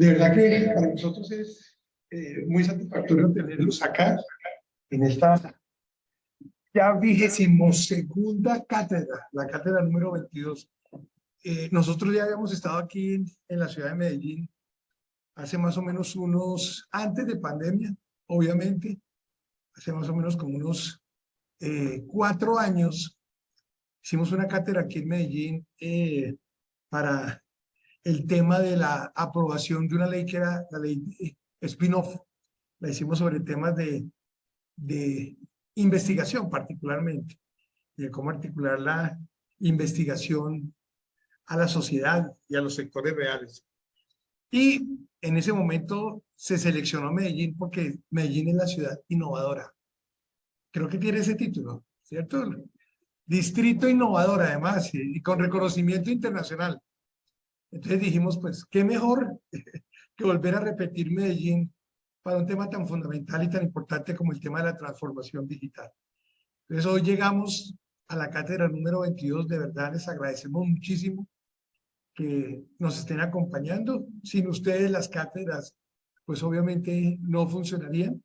De verdad que para nosotros es muy satisfactorio tenerlos acá en esta ya 22ª cátedra, la cátedra número 22. Nosotros ya habíamos estado aquí en la ciudad de Medellín hace más o menos antes de pandemia, obviamente, hace más o menos como unos 4 años, hicimos una cátedra aquí en Medellín para el tema de la aprobación de una ley que era la ley spin-off. La hicimos sobre temas de investigación particularmente, de cómo articular la investigación a la sociedad y a los sectores reales. Y en ese momento se seleccionó Medellín porque Medellín es la ciudad innovadora. Creo que tiene ese título, ¿cierto? Distrito innovador, además, y con reconocimiento internacional. Entonces dijimos, pues, qué mejor que volver a repetir Medellín para un tema tan fundamental y tan importante como el tema de la transformación digital. Entonces hoy llegamos a la cátedra número 22, de verdad les agradecemos muchísimo que nos estén acompañando. Sin ustedes las cátedras, pues obviamente no funcionarían.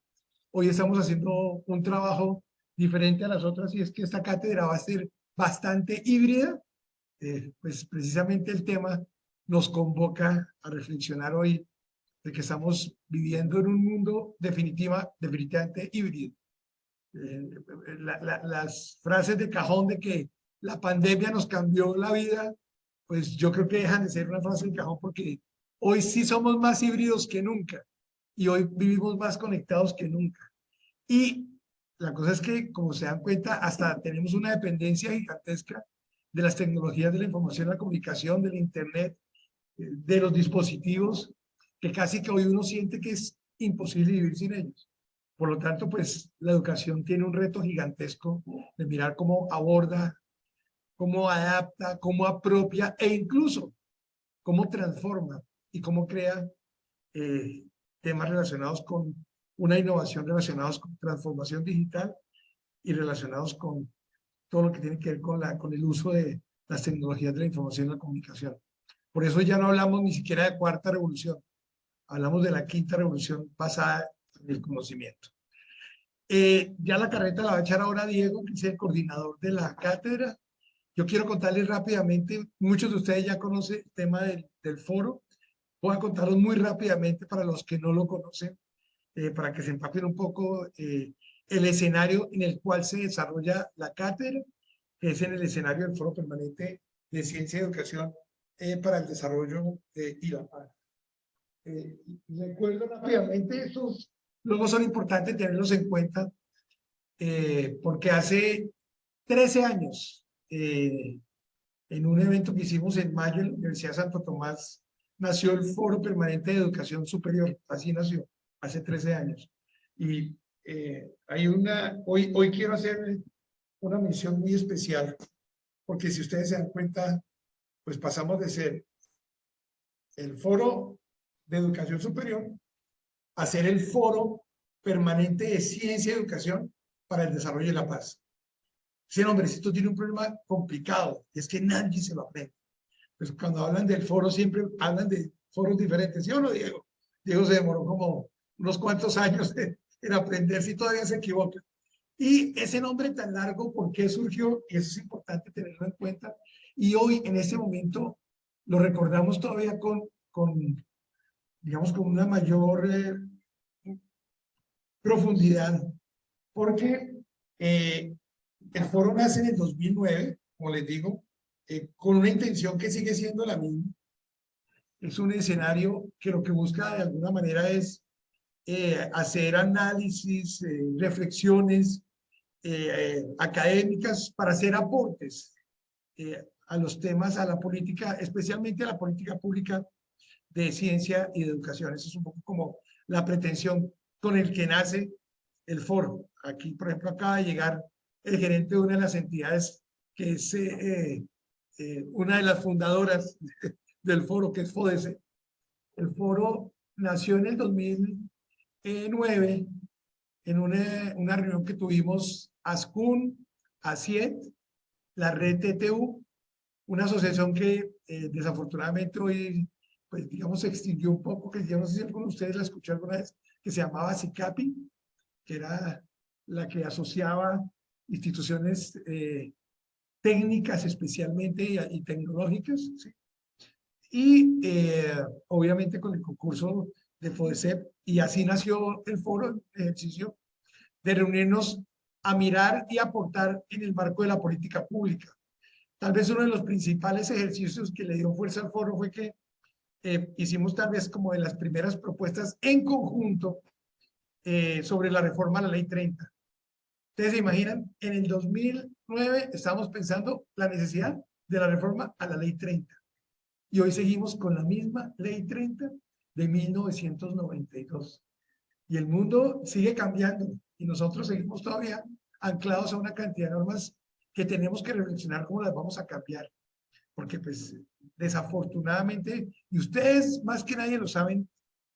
Hoy estamos haciendo un trabajo diferente a las otras y es que esta cátedra va a ser bastante híbrida. Pues precisamente el tema nos convoca a reflexionar hoy de que estamos viviendo en un mundo definitivamente híbrido. Las frases de cajón de que la pandemia nos cambió la vida, pues yo creo que dejan de ser una frase de cajón porque hoy sí somos más híbridos que nunca y hoy vivimos más conectados que nunca. Y la cosa es que, como se dan cuenta, hasta tenemos una dependencia gigantesca de las tecnologías de la información y la comunicación, del Internet, de los dispositivos, que casi que hoy uno siente que es imposible vivir sin ellos. Por lo tanto, pues la educación tiene un reto gigantesco de mirar cómo aborda, cómo adapta, cómo apropia e incluso cómo transforma y cómo crea temas relacionados con una innovación, relacionados con transformación digital y relacionados con todo lo que tiene que ver con el uso de las tecnologías de la información y la comunicación. Por eso ya no hablamos ni siquiera de cuarta revolución, hablamos de la quinta revolución basada en el conocimiento. Ya la carreta la va a echar ahora Diego, que es el coordinador de la cátedra. Yo quiero contarles rápidamente, muchos de ustedes ya conocen el tema del foro. Voy a contarlos muy rápidamente para los que no lo conocen, para que se empapen un poco el escenario en el cual se desarrolla la cátedra, que es en el escenario del Foro Permanente de Ciencia y Educación para el Desarrollo y la Paz. Recuerdo rápidamente, estos luego son importantes tenerlos en cuenta, porque hace 13 años, en un evento que hicimos en mayo en la Universidad de Santo Tomás, nació el Foro Permanente de Educación Superior, así nació, hace 13 años. Y hoy quiero hacer una mención muy especial, porque si ustedes se dan cuenta, pues pasamos de ser el Foro de Educación Superior a ser el Foro Permanente de Ciencia y Educación para el Desarrollo y la Paz. Ese nombrecito tiene un problema complicado, y es que nadie se lo aprende. Pues cuando hablan del foro siempre hablan de foros diferentes, ¿sí o no, Diego? Diego se demoró como unos cuantos años en aprender, si todavía se equivoca. Y ese nombre tan largo, ¿por qué surgió? Y eso es importante tenerlo en cuenta. Y hoy, en este momento, lo recordamos todavía digamos, con una mayor profundidad, porque el foro nace en el 2009, como les digo, con una intención que sigue siendo la misma. Es un escenario que lo que busca de alguna manera es hacer análisis, reflexiones académicas para hacer aportes a los temas, a la política, especialmente a la política pública de ciencia y de educación. Eso es un poco como la pretensión con el que nace el foro. Aquí, por ejemplo, acaba de llegar el gerente de una de las entidades que es una de las fundadoras del foro, que es FODESE. El foro nació en el 2009 en una reunión que tuvimos ASCUN, ACIET, la red TTU, una asociación que desafortunadamente hoy pues digamos, se extinguió un poco, que yo no sé si alguno de ustedes la escuchó alguna vez, que se llamaba SICAPI, que era la que asociaba instituciones técnicas especialmente y tecnológicas, ¿sí? Y obviamente con el concurso de FODECEP, y así nació el foro, el ejercicio de reunirnos a mirar y aportar en el marco de la política pública. Tal vez uno de los principales ejercicios que le dio fuerza al foro fue que hicimos tal vez como de las primeras propuestas en conjunto sobre la reforma a la Ley 30. Ustedes se imaginan, en el 2009 estábamos pensando la necesidad de la reforma a la Ley 30. Y hoy seguimos con la misma Ley 30 de 1992. Y el mundo sigue cambiando y nosotros seguimos todavía anclados a una cantidad de normas que tenemos que reflexionar cómo las vamos a cambiar. Porque pues desafortunadamente, y ustedes más que nadie lo saben,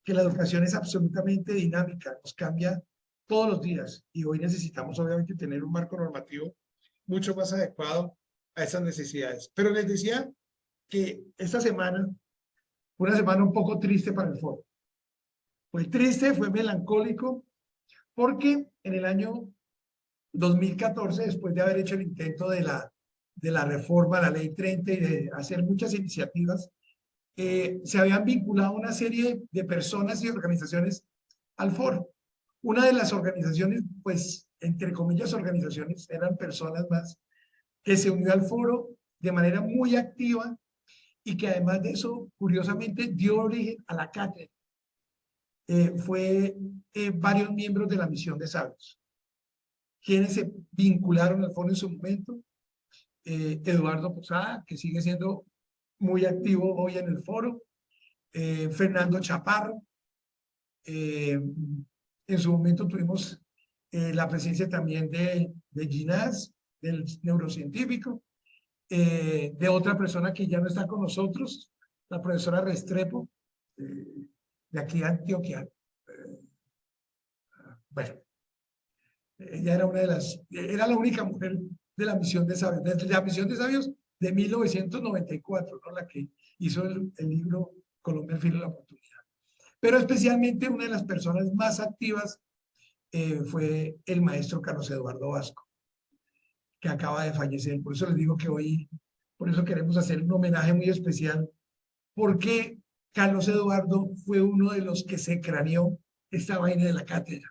que la educación es absolutamente dinámica, nos cambia todos los días y hoy necesitamos obviamente tener un marco normativo mucho más adecuado a esas necesidades. Pero les decía que esta semana fue una semana un poco triste para el foro. Fue triste, fue melancólico, porque en el año 2014, después de haber hecho el intento de la reforma a la Ley 30 y de hacer muchas iniciativas, se habían vinculado una serie de personas y organizaciones al foro. Una de las organizaciones, pues, entre comillas organizaciones, eran personas más, que se unió al foro de manera muy activa y que además de eso, curiosamente, dio origen a la cátedra. Fue varios miembros de la Misión de Sabios, quienes se vincularon al foro en su momento. Eduardo Posada, que sigue siendo muy activo hoy en el foro, Fernando Chaparro. En su momento tuvimos la presencia también de Ginás, del neurocientífico, de otra persona que ya no está con nosotros, la profesora Restrepo, de aquí de Antioquia. Bueno, ella era era la única mujer de la Misión de Sabios, de la Misión de Sabios de 1994, ¿no? La que hizo el libro Colombia al filo de la oportunidad. Pero especialmente una de las personas más activas fue el maestro Carlos Eduardo Vasco, que acaba de fallecer. Por eso les digo que hoy, por eso queremos hacer un homenaje muy especial, porque Carlos Eduardo fue uno de los que se craneó esta vaina de la cátedra.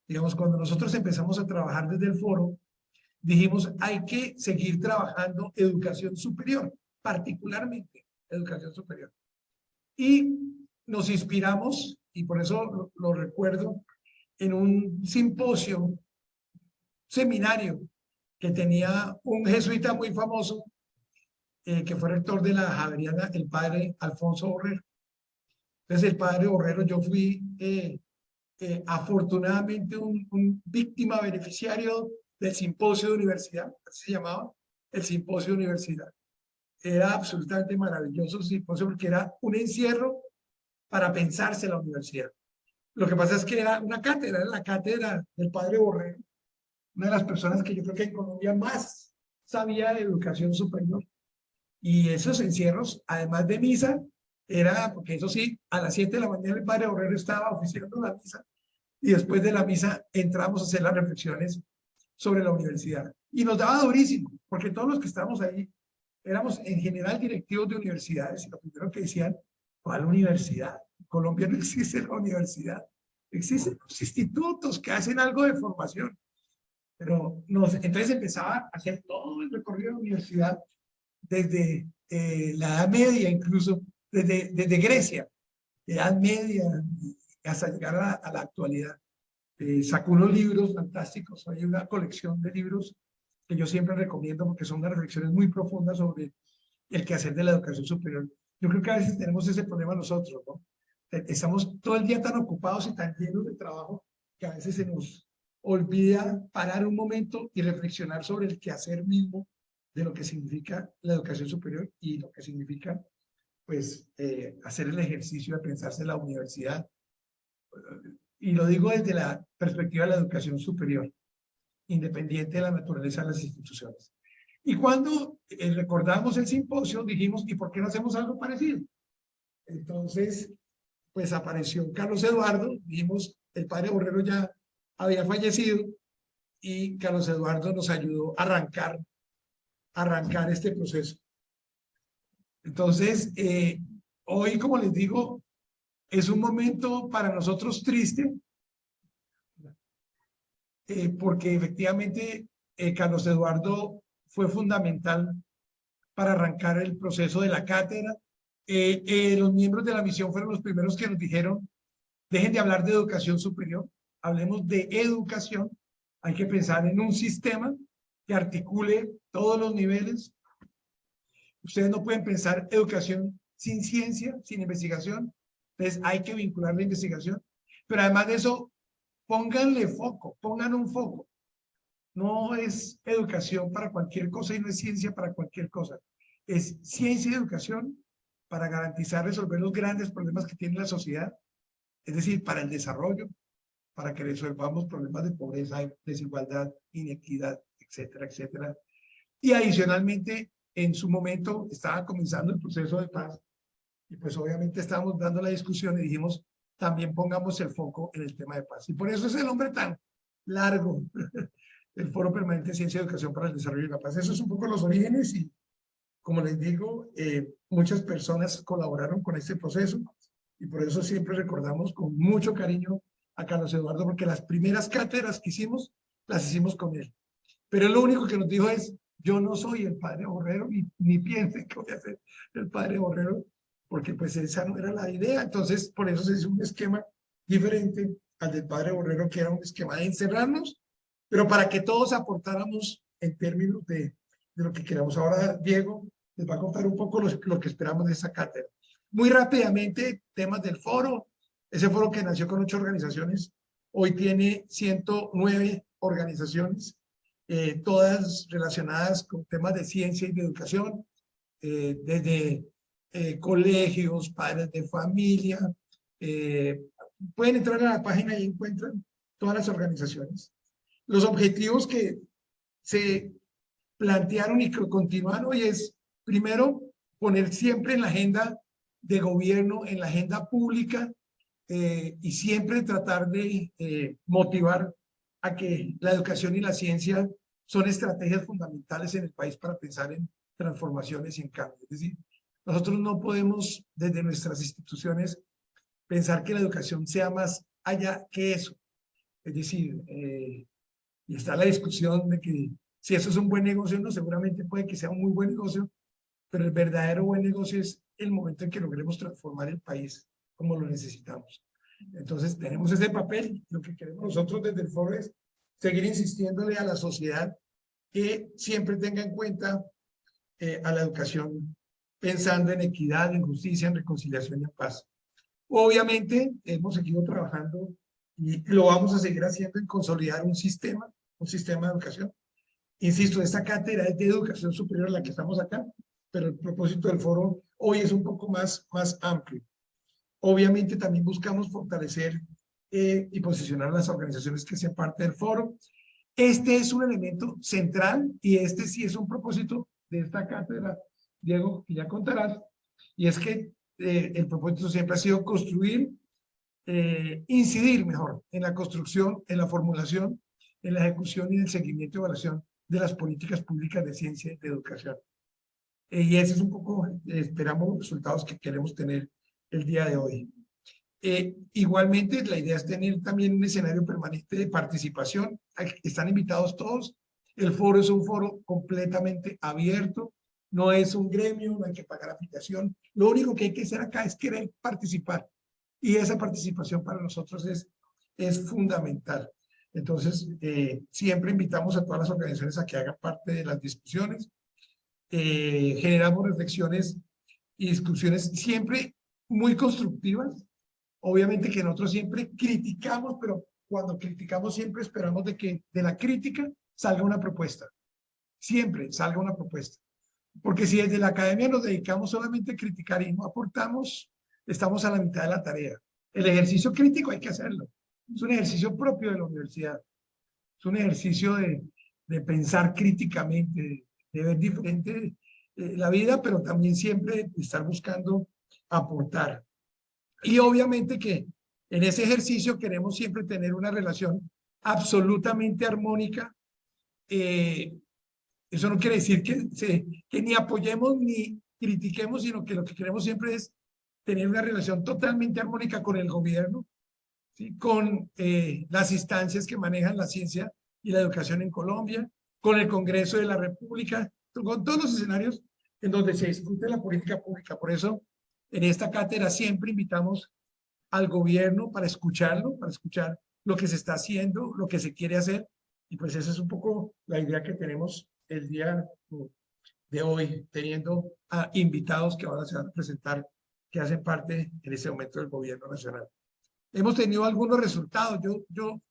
Digamos, cuando nosotros empezamos a trabajar desde el foro, dijimos, hay que seguir trabajando educación superior, particularmente educación superior. Y nos inspiramos, y por eso lo recuerdo, en un simposio, seminario, que tenía un jesuita muy famoso, que fue rector de la Javeriana, el padre Alfonso Borrero. Entonces, el padre Borrero, yo fui afortunadamente un víctima beneficiario del simposio de universidad, así se llamaba, el simposio de universidad. Era absolutamente maravilloso el simposio porque era un encierro para pensarse la universidad. Lo que pasa es que era una cátedra, era la cátedra del padre Borrero, una de las personas que yo creo que en Colombia más sabía de educación superior. Y esos encierros, además de misa, era, porque eso sí, a las 7 de la mañana el padre Borrero estaba oficiando la misa y después de la misa entramos a hacer las reflexiones sobre la universidad. Y nos daba durísimo, porque todos los que estábamos ahí éramos en general directivos de universidades y lo primero que decían, ¿cuál universidad? En Colombia no existe la universidad, existen los institutos que hacen algo de formación. Pero entonces empezaba a hacer todo el recorrido de la universidad desde la Edad Media, incluso desde Grecia, Edad Media, hasta llegar a la actualidad. Sacó unos libros fantásticos, hay una colección de libros que yo siempre recomiendo porque son unas reflexiones muy profundas sobre el quehacer de la educación superior. Yo creo que a veces tenemos ese problema nosotros, ¿no? Estamos todo el día tan ocupados y tan llenos de trabajo que a veces se nos olvida parar un momento y reflexionar sobre el quehacer mismo de lo que significa la educación superior y lo que significa, pues, hacer el ejercicio de pensarse en la universidad. Y lo digo desde la perspectiva de la educación superior, independiente de la naturaleza de las instituciones. Y cuando recordamos el simposio, dijimos, ¿y por qué no hacemos algo parecido? Entonces, pues apareció Carlos Eduardo, dijimos, el padre Borrero ya había fallecido y Carlos Eduardo nos ayudó a arrancar este proceso. Entonces, hoy, como les digo, es un momento para nosotros triste, porque efectivamente Carlos Eduardo fue fundamental para arrancar el proceso de la cátedra. Los miembros de la misión fueron los primeros que nos dijeron, dejen de hablar de educación superior, hablemos de educación. Hay que pensar en un sistema que articule todos los niveles. Ustedes no pueden pensar educación sin ciencia, sin investigación. Entonces hay que vincular la investigación. Pero además de eso, pónganle foco, pongan un foco. No es educación para cualquier cosa y no es ciencia para cualquier cosa. Es ciencia y educación para garantizar resolver los grandes problemas que tiene la sociedad, es decir, para el desarrollo, para que resolvamos problemas de pobreza, desigualdad, inequidad, etcétera, etcétera. Y adicionalmente, en su momento estaba comenzando el proceso de paz y pues obviamente estábamos dando la discusión y dijimos, también pongamos el foco en el tema de paz. Y por eso es el nombre tan largo, el Foro Permanente de Ciencia y Educación para el Desarrollo y la Paz. Eso es un poco los orígenes y, como les digo, muchas personas colaboraron con este proceso y por eso siempre recordamos con mucho cariño a Carlos Eduardo, porque las primeras cátedras que hicimos, las hicimos con él. Pero él lo único que nos dijo es, yo no soy el padre Borrero, ni piensen que voy a ser el padre Borrero, porque pues esa no era la idea. Entonces, por eso se hizo un esquema diferente al del padre Borrero, que era un esquema de encerrarnos, pero para que todos aportáramos en términos de lo que queramos. Ahora Diego les va a contar un poco lo que esperamos de esta cátedra. Muy rápidamente, temas del foro. Ese foro que nació con 8 organizaciones, hoy tiene 109 organizaciones, todas relacionadas con temas de ciencia y de educación, desde colegios, padres de familia. Pueden entrar a la página y encuentran todas las organizaciones. Los objetivos que se plantearon y que continúan hoy es, primero, poner siempre en la agenda de gobierno, en la agenda pública, y siempre tratar de motivar a que la educación y la ciencia son estrategias fundamentales en el país para pensar en transformaciones y en cambios. Es decir, nosotros no podemos desde nuestras instituciones pensar que la educación sea más allá que eso. Es decir, y está la discusión de que si eso es un buen negocio, no, seguramente puede que sea un muy buen negocio, pero el verdadero buen negocio es el momento en que logremos transformar el país como lo necesitamos. Entonces tenemos ese papel. Lo que queremos nosotros desde el foro es seguir insistiéndole a la sociedad que siempre tenga en cuenta a la educación, pensando en equidad, en justicia, en reconciliación y en paz. Obviamente hemos seguido trabajando y lo vamos a seguir haciendo en consolidar un sistema de educación. Insisto, esta cátedra es de educación superior a la que estamos acá, pero el propósito del foro hoy es un poco más amplio. Obviamente también buscamos fortalecer y posicionar a las organizaciones que sean parte del foro. Este es un elemento central y este sí es un propósito de esta cátedra, Diego, que ya contarás, y es que el propósito siempre ha sido construir, incidir mejor en la construcción, en la formulación, en la ejecución y en el seguimiento y evaluación de las políticas públicas de ciencia y de educación. Y ese es un poco, esperamos los resultados que queremos tener el día de hoy. Igualmente, la idea es tener también un escenario permanente de participación. Están invitados todos. El foro es un foro completamente abierto. No es un gremio, no hay que pagar afiliación. Lo único que hay que hacer acá es querer participar. Y esa participación para nosotros es fundamental. Entonces, siempre invitamos a todas las organizaciones a que hagan parte de las discusiones. Generamos reflexiones y discusiones siempre muy constructivas. Obviamente que nosotros siempre criticamos, pero cuando criticamos siempre esperamos de que de la crítica salga una propuesta. Siempre salga una propuesta. Porque si desde la academia nos dedicamos solamente a criticar y no aportamos, estamos a la mitad de la tarea. El ejercicio crítico hay que hacerlo. Es un ejercicio propio de la universidad. Es un ejercicio de pensar críticamente, de ver diferente la vida, pero también siempre estar buscando aportar. Y obviamente que en ese ejercicio queremos siempre tener una relación absolutamente armónica. Eso no quiere decir que ni apoyemos ni critiquemos, sino que lo que queremos siempre es tener una relación totalmente armónica con el gobierno, ¿sí? Con las instancias que manejan la ciencia y la educación en Colombia, con el Congreso de la República, con todos los escenarios en donde se discute la política pública. Por eso, en esta cátedra siempre invitamos al gobierno para escucharlo, para escuchar lo que se está haciendo, lo que se quiere hacer. Y pues esa es un poco la idea que tenemos el día de hoy, teniendo a invitados que ahora se van a presentar, que hacen parte en este momento del gobierno nacional. Hemos tenido algunos resultados. Yo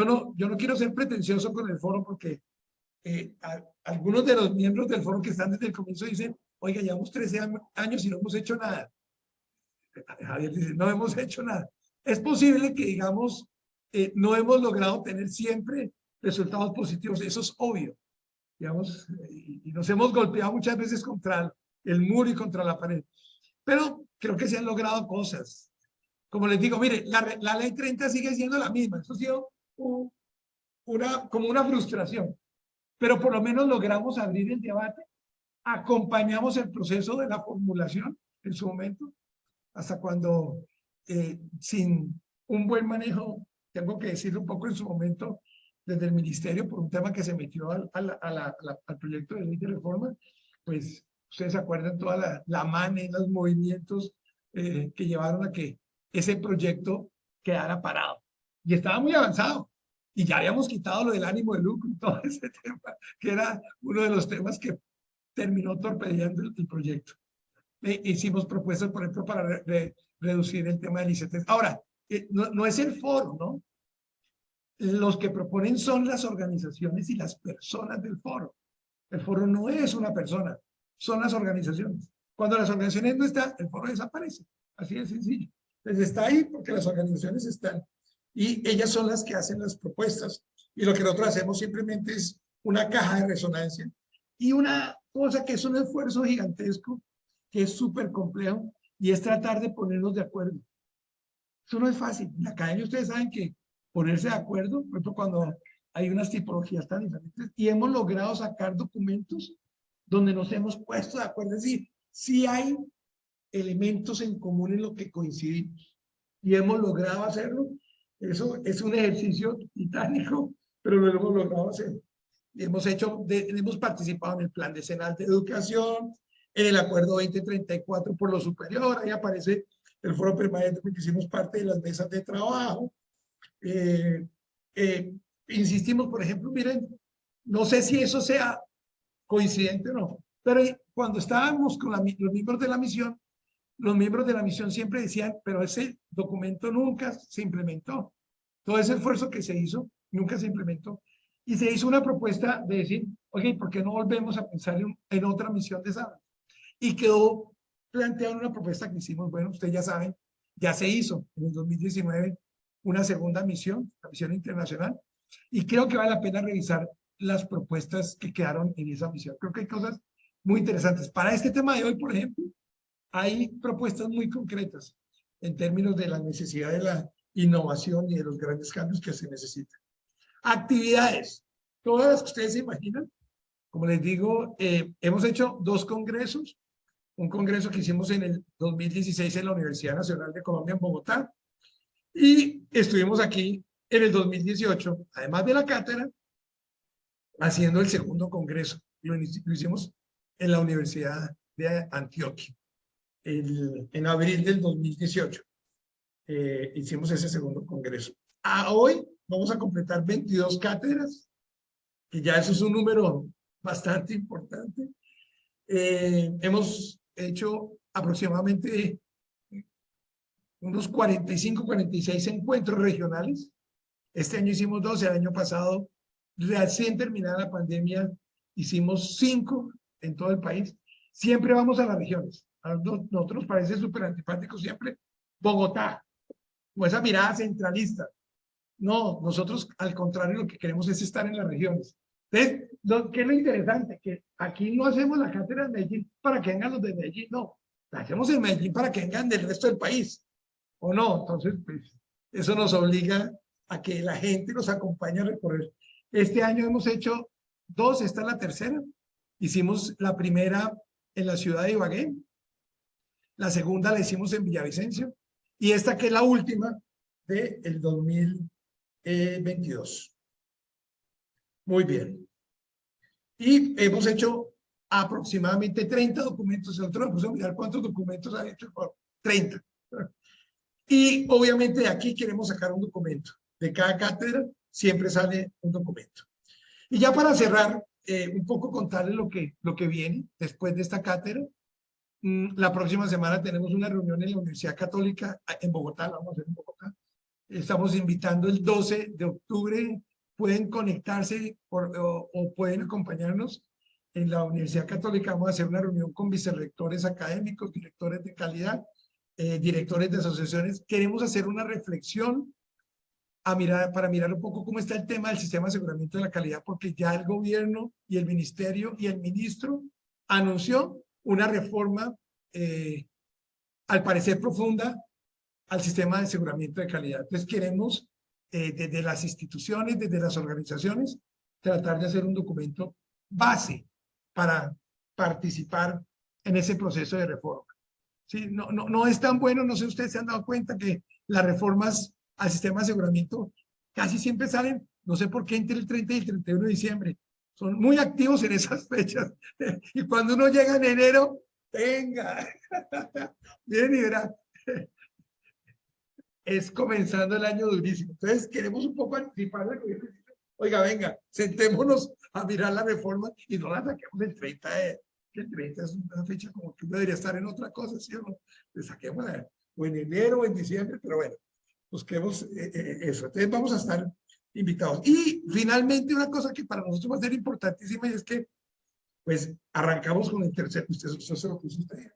no quiero ser pretencioso con el foro porque algunos de los miembros del foro que están desde el comienzo dicen, oiga, llevamos 13 años y no hemos hecho nada. Javier dice, no hemos hecho nada. Es posible que, digamos, no hemos logrado tener siempre resultados positivos. Eso es obvio, digamos, y nos hemos golpeado muchas veces contra el muro y contra la pared. Pero creo que se han logrado cosas. Como les digo, mire, la ley 30 sigue siendo la misma. Eso ha sido como una frustración. Pero por lo menos logramos abrir el debate, acompañamos el proceso de la formulación en su momento, hasta cuando, sin un buen manejo, tengo que decirlo un poco en su momento, desde el ministerio, por un tema que se metió al proyecto de ley de reforma, pues ustedes se acuerdan toda la mane, los movimientos que llevaron a que ese proyecto quedara parado. Y estaba muy avanzado. Y ya habíamos quitado lo del ánimo de lucro y todo ese tema, que era uno de los temas que terminó torpedeando el proyecto. Hicimos propuestas, por ejemplo, para reducir el tema del ICT. Ahora, no es el foro, ¿no? Los que proponen son las organizaciones y las personas del foro. El foro no es una persona, son las organizaciones. Cuando las organizaciones no están, el foro desaparece. Así de sencillo. Entonces está ahí porque las organizaciones están. Y ellas son las que hacen las propuestas. Y lo que nosotros hacemos simplemente es una caja de resonancia. Y una cosa que es un esfuerzo gigantesco, que es súper complejo, y es tratar de ponernos de acuerdo. Eso no es fácil. En la academia ustedes saben que ponerse de acuerdo, por ejemplo, cuando hay unas tipologías tan diferentes, y hemos logrado sacar documentos donde nos hemos puesto de acuerdo. Es decir, sí hay elementos en común en lo que coincidimos. Y hemos logrado hacerlo. Eso es un ejercicio titánico, pero lo hemos logrado hacer. Hemos participado en el Plan Decenal de Educación, en el Acuerdo 2034 por lo superior, ahí aparece el foro permanente porque hicimos parte de las mesas de trabajo. Insistimos, por ejemplo, miren, no sé si eso sea coincidente o no, pero cuando estábamos con los miembros de la misión, los miembros de la misión siempre decían, pero ese documento nunca se implementó. Todo ese esfuerzo que se hizo nunca se implementó. Y se hizo una propuesta de decir, oye, ¿por qué no volvemos a pensar en otra misión de SABE? Y quedó planteada una propuesta que hicimos, bueno, ustedes ya saben, ya se hizo en el 2019 una segunda misión, la misión internacional, y creo que vale la pena revisar las propuestas que quedaron en esa misión. Creo que hay cosas muy interesantes. Para este tema de hoy, por ejemplo, hay propuestas muy concretas en términos de la necesidad de la innovación y de los grandes cambios que se necesitan. Actividades, todas las que ustedes se imaginan. Como les digo, hemos hecho 2 congresos. Un congreso que hicimos en el 2016 en la Universidad Nacional de Colombia en Bogotá. Y estuvimos aquí en el 2018, además de la cátedra, haciendo el segundo congreso. Lo hicimos en la Universidad de Antioquia. En abril del 2018 hicimos ese segundo congreso. Hoy vamos a completar 22 cátedras, que ya eso es un número bastante importante. Hemos hecho aproximadamente unos 45, 46 encuentros regionales. Este año hicimos 12, el año pasado, recién terminada la pandemia, hicimos 5 en todo el país. Siempre vamos a las regiones. A nosotros nos parece súper antipático siempre Bogotá, o esa mirada centralista. No, nosotros al contrario lo que queremos es estar en las regiones. Entonces, ¿qué es lo interesante? Que aquí no hacemos la cátedra de Medellín para que vengan los de Medellín, no. La hacemos en Medellín para que vengan del resto del país, ¿o no? Entonces, pues, eso nos obliga a que la gente nos acompañe a recorrer. Este año hemos hecho dos, esta es la tercera. Hicimos la primera en la ciudad de Ibagué, la segunda la hicimos en Villavicencio, y esta que es la última del 2022. Muy bien. Y hemos hecho aproximadamente 30 documentos. Nosotros vamos a mirar cuántos documentos han hecho. 30. Y obviamente de aquí queremos sacar un documento. De cada cátedra siempre sale un documento. Y ya para cerrar, un poco contarles lo que viene después de esta cátedra. La próxima semana tenemos una reunión en la Universidad Católica en Bogotá, la vamos a hacer en Bogotá. Estamos invitando el 12 de octubre. Pueden conectarse o pueden acompañarnos en la Universidad Católica. Vamos a hacer una reunión con vicerrectores académicos, directores de calidad, directores de asociaciones. Queremos hacer una reflexión para mirar un poco cómo está el tema del sistema de aseguramiento de la calidad, porque ya el gobierno y el ministerio y el ministro anunció una reforma, al parecer profunda, al sistema de aseguramiento de calidad. Entonces queremos, desde las instituciones, desde las organizaciones, tratar de hacer un documento base para participar en ese proceso de reforma. Sí, no es tan bueno, no sé si ustedes se han dado cuenta que las reformas al sistema de aseguramiento casi siempre salen, no sé por qué, entre el 30 y el 31 de diciembre. Son muy activos en esas fechas. Y cuando uno llega en enero, venga, bien y verá, es comenzando el año durísimo. Entonces queremos un poco anticipar el gobierno. Oiga, venga, sentémonos a mirar la reforma y no la saquemos el 30 que el 30 es una fecha como que uno debería estar en otra cosa, ¿sí o no? Le saquémosla o en enero o en diciembre, pero bueno, busquemos eso. Entonces vamos a estar invitados. Y finalmente una cosa que para nosotros va a ser importantísima y es que pues arrancamos con el tercer, usted se lo puso usted.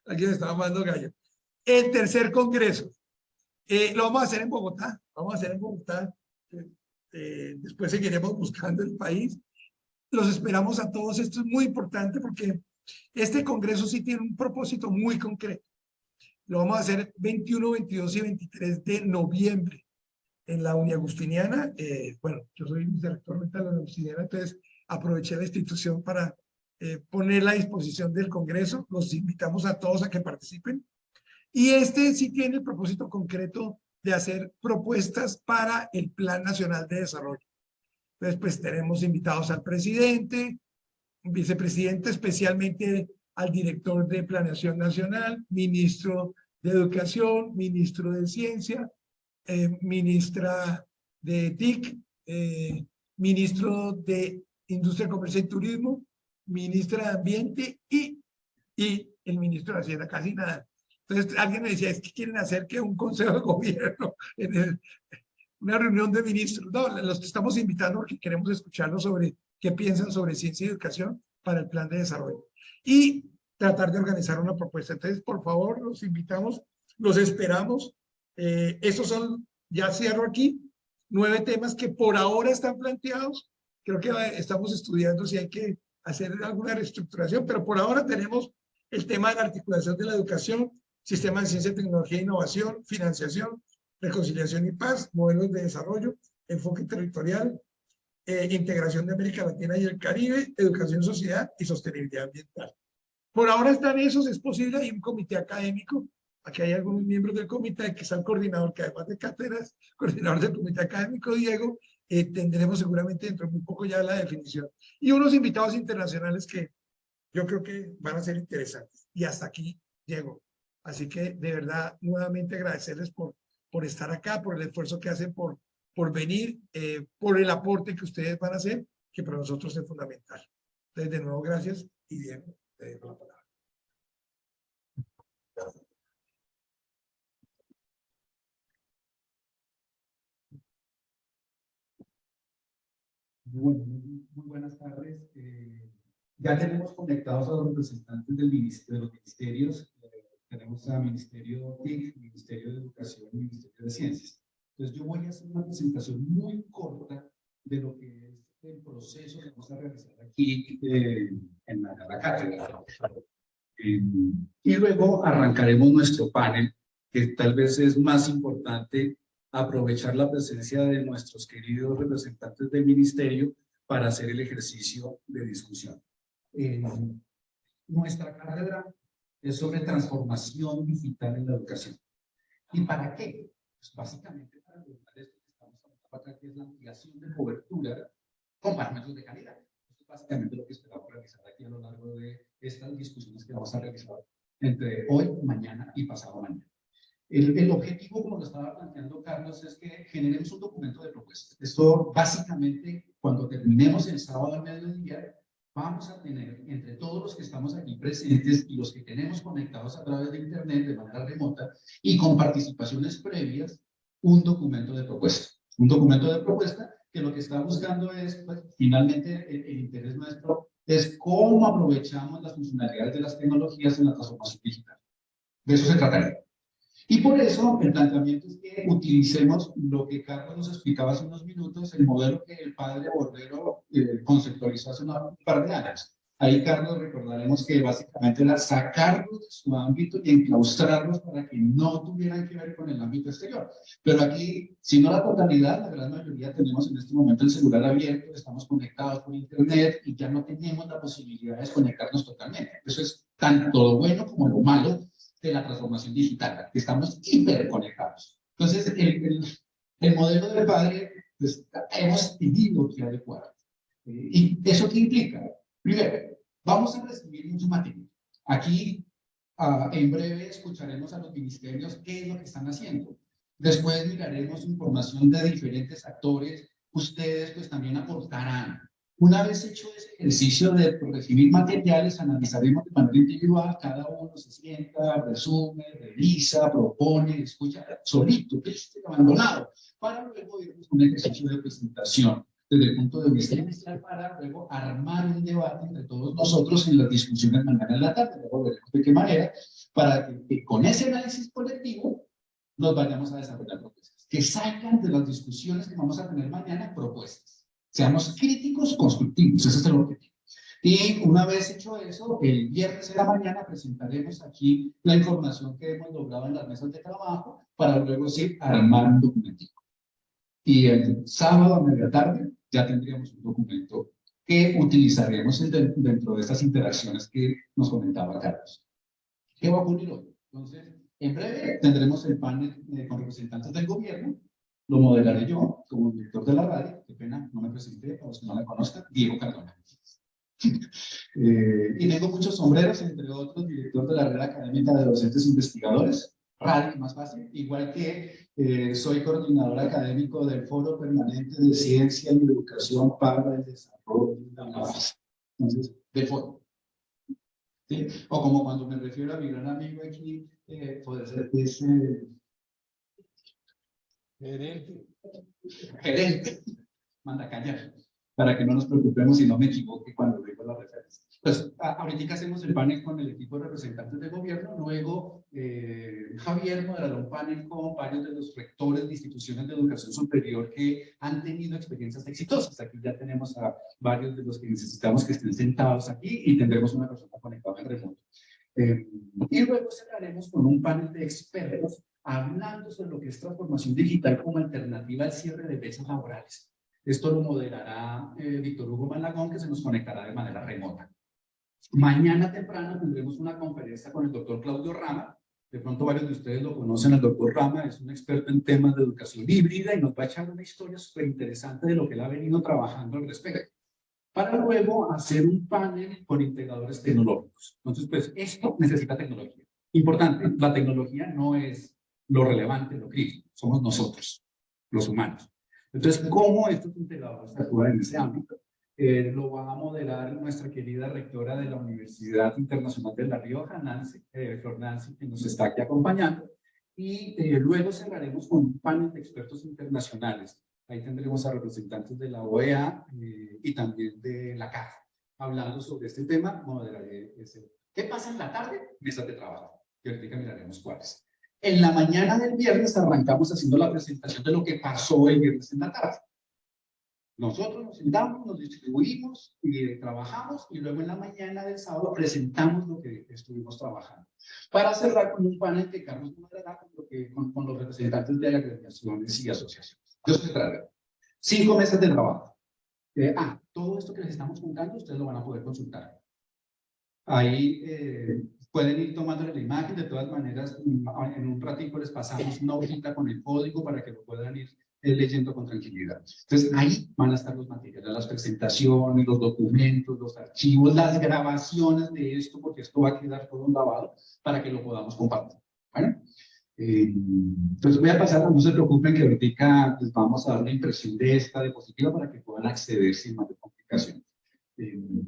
Aquí me estaba mandando gallo. El tercer congreso. Lo vamos a hacer en Bogotá. Vamos a hacer en Bogotá. Después seguiremos buscando el país. Los esperamos a todos. Esto es muy importante porque este congreso sí tiene un propósito muy concreto. Lo vamos a hacer 21, 22 y 23 de noviembre en la Uniagustiniana. Bueno, yo soy director de la Uniagustiniana, entonces aproveché la institución para ponerla a disposición del congreso. Los invitamos a todos a que participen. Y este sí tiene el propósito concreto de hacer propuestas para el Plan Nacional de Desarrollo. Entonces, pues tenemos invitados al presidente, vicepresidente, especialmente al director de Planeación Nacional, ministro de Educación, ministro de Ciencia, ministra de TIC, ministro de Industria, Comercio y Turismo, ministra de Ambiente y el ministro de Hacienda, casi nada. Entonces alguien me decía, es que quieren hacer que un consejo de gobierno, una reunión de ministros. No, los estamos invitando porque queremos escucharlos sobre qué piensan sobre ciencia y educación para el plan de desarrollo. Y tratar de organizar una propuesta. Entonces, por favor, los invitamos, los esperamos. Esos son, ya cierro aquí, 9 temas que por ahora están planteados. Creo que estamos estudiando si hay que hacer alguna reestructuración, pero por ahora tenemos el tema de la articulación de la educación, sistema de ciencia, tecnología e innovación, financiación, reconciliación y paz, modelos de desarrollo, enfoque territorial, integración de América Latina y el Caribe, educación, sociedad y sostenibilidad ambiental. Por ahora están esos, es posible, hay un comité académico, aquí hay algunos miembros del comité, que está el coordinador, que además de cátedras, coordinador del comité académico, Diego, tendremos seguramente dentro de muy poco ya la definición. Y unos invitados internacionales que yo creo que van a ser interesantes. Y hasta aquí llego. Así que de verdad, nuevamente agradecerles por estar acá, por el esfuerzo que hacen por venir, por el aporte que ustedes van a hacer, que para nosotros es fundamental. Entonces, de nuevo, gracias y Diego, te dejo la palabra. Bueno, muy buenas tardes. Ya tenemos conectados a los representantes del de los ministerios. Tenemos a Ministerio TIC, Ministerio de Educación y Ministerio de Ciencias. Entonces yo voy a hacer una presentación muy corta de lo que es el proceso que vamos a realizar aquí en la cátedra. Y luego arrancaremos nuestro panel, que tal vez es más importante aprovechar la presencia de nuestros queridos representantes del ministerio para hacer el ejercicio de discusión. Nuestra cátedra es sobre transformación digital en la educación. ¿Y para qué? Pues básicamente para lograr esto que estamos hablando acá, que es la ampliación de cobertura con parámetros de calidad. Eso es básicamente lo que esperamos realizar aquí a lo largo de estas discusiones que vamos a realizar entre hoy, mañana y pasado mañana. El objetivo, como lo estaba planteando Carlos, es que generemos un documento de propuestas. Esto básicamente, cuando terminemos el sábado al mediodía, vamos a tener entre todos los que estamos aquí presentes y los que tenemos conectados a través de internet de manera remota y con participaciones previas, un documento de propuesta. Un documento de propuesta que lo que está buscando es, pues, finalmente, el interés nuestro es cómo aprovechamos las funcionalidades de las tecnologías en la transformación digital. De eso se trataría. Y por eso el planteamiento es que utilicemos lo que Carlos nos explicaba hace unos minutos, el modelo que el padre Borrero conceptualizó hace un par de años. Ahí, Carlos, recordaremos que básicamente era sacarlos de su ámbito y enclaustrarlos para que no tuvieran que ver con el ámbito exterior. Pero aquí, si no la totalidad, la gran mayoría tenemos en este momento el celular abierto, estamos conectados por internet y ya no tenemos la posibilidad de desconectarnos totalmente. Eso es tanto lo bueno como lo malo de la transformación digital, que estamos hiperconectados. Entonces, el modelo del padre, pues, hemos tenido que adecuar. ¿Y eso qué implica? Primero, vamos a recibir mucho material. Aquí, en breve, escucharemos a los ministerios qué es lo que están haciendo. Después miraremos información de diferentes actores. Ustedes, pues, también aportarán. Una vez hecho ese ejercicio de recibir materiales, analizaremos de manera individual, cada uno se sienta, resume, revisa, propone, escucha solito, triste, abandonado, para luego irnos a un ejercicio de presentación desde el punto de vista inicial para luego armar un debate entre todos nosotros en las discusiones mañana en la tarde. Luego veremos de qué manera, para que con ese análisis colectivo nos vayamos a desarrollar propuestas, que salgan de las discusiones que vamos a tener mañana propuestas. Seamos críticos, constructivos, ese es el objetivo. Y una vez hecho eso, el viernes en la mañana presentaremos aquí la información que hemos logrado en las mesas de trabajo para luego sí armar un documentico. Y el sábado a media tarde ya tendríamos un documento que utilizaremos dentro de estas interacciones que nos comentaba Carlos. ¿Qué va a ocurrir hoy? Entonces, en breve tendremos el panel con representantes del gobierno. Lo modelaré yo como director de la radio. Qué pena, no me presenté, para los que no me conozcan, Diego Cardona. Y tengo muchos sombreros, entre otros, director de la red académica de docentes investigadores, radio más fácil, igual que soy coordinador académico del Foro Permanente de Ciencia y Educación para el Desarrollo de la Paz. Entonces, de foro. ¿Sí? O como cuando me refiero a mi gran amigo aquí, puede ser que es gerente, manda callar, para que no nos preocupemos y no me equivoque cuando digo la referencia. Pues ahorita hacemos el panel con el equipo de representantes de gobierno, luego Javier moderará un panel con varios de los rectores de instituciones de educación superior que han tenido experiencias exitosas. Aquí ya tenemos a varios de los que necesitamos que estén sentados aquí y tendremos una persona conectada en remoto. Y luego cerraremos con un panel de expertos hablando sobre lo que es transformación digital como alternativa al cierre de brechas laborales. Esto lo moderará Víctor Hugo Malagón, que se nos conectará de manera remota. Mañana temprano tendremos una conferencia con el doctor Claudio Rama. De pronto varios de ustedes lo conocen, el doctor Rama es un experto en temas de educación híbrida y nos va a echar una historia súper interesante de lo que él ha venido trabajando al respecto, para luego hacer un panel con integradores tecnológicos. Entonces, pues, esto necesita tecnología. Importante, la tecnología no es lo relevante, lo crítico, somos nosotros, los humanos. Entonces, ¿cómo estos integradores actúan en ese ámbito? Lo va a modelar nuestra querida rectora de la Universidad Internacional de La Rioja, Flor Nancy, que nos está aquí acompañando. Y luego cerraremos con un panel de expertos internacionales. Ahí tendremos a representantes de la OEA y también de la CAF, hablando sobre este tema. Moderaré ese. ¿Qué pasa en la tarde? Mesas de trabajo. Y ahorita miraremos cuáles. En la mañana del viernes arrancamos haciendo la presentación de lo que pasó el viernes en la tarde. Nosotros nos sentamos, nos distribuimos y trabajamos y luego en la mañana del sábado presentamos lo que estuvimos trabajando. Para cerrar con un panel que Carlos moderará con los representantes de agremiaciones y asociaciones. De eso se trata. 5 meses de trabajo. Todo esto que les estamos contando ustedes lo van a poder consultar. Ahí pueden ir tomando la imagen. De todas maneras, en un ratito les pasamos una hojita con el código para que lo puedan ir leyendo con tranquilidad. Entonces, ahí van a estar los materiales, las presentaciones, los documentos, los archivos, las grabaciones de esto, porque esto va a quedar todo grabado para que lo podamos compartir. ¿Vale? Entonces voy a pasar, no se preocupen que ahorita les vamos a dar la impresión de esta diapositiva para que puedan acceder sin mayor complicación.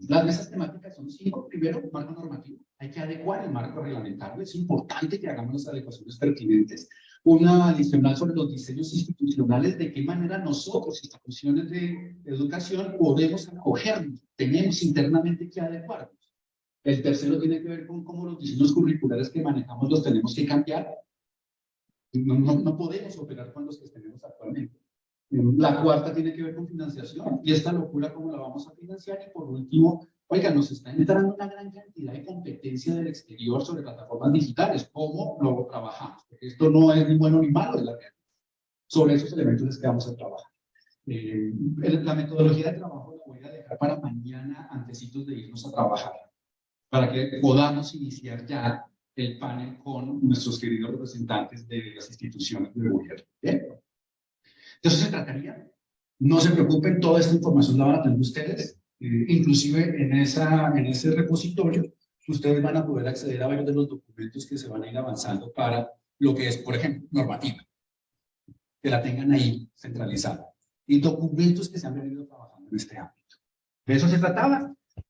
Las mesas temáticas son 5. Primero, marco normativo. Hay que adecuar el marco reglamentario. Es importante que hagamos las adecuaciones pertinentes. Una adicional sobre los diseños institucionales, de qué manera nosotros, instituciones de educación, podemos acogernos. Tenemos internamente que adecuarnos. El tercero tiene que ver con cómo los diseños curriculares que manejamos los tenemos que cambiar. No podemos operar con los que tenemos actualmente. La cuarta tiene que ver con financiación, y esta locura cómo la vamos a financiar. Y por último, oiga, nos está entrando una gran cantidad de competencia del exterior sobre plataformas digitales, cómo lo trabajamos, porque esto no es ni bueno ni malo, es la realidad. Sobre esos elementos es que vamos a trabajar. La metodología de trabajo la voy a dejar para mañana, antecitos de irnos a trabajar, para que podamos iniciar ya el panel con nuestros queridos representantes de las instituciones de gobierno. ¿Bien? De eso se trataría. No se preocupen, toda esta información la van a tener ustedes. Inclusive en ese repositorio, ustedes van a poder acceder a varios de los documentos que se van a ir avanzando para lo que es, por ejemplo, normativa. Que la tengan ahí centralizada. Y documentos que se han venido trabajando en este ámbito. De eso se trataba.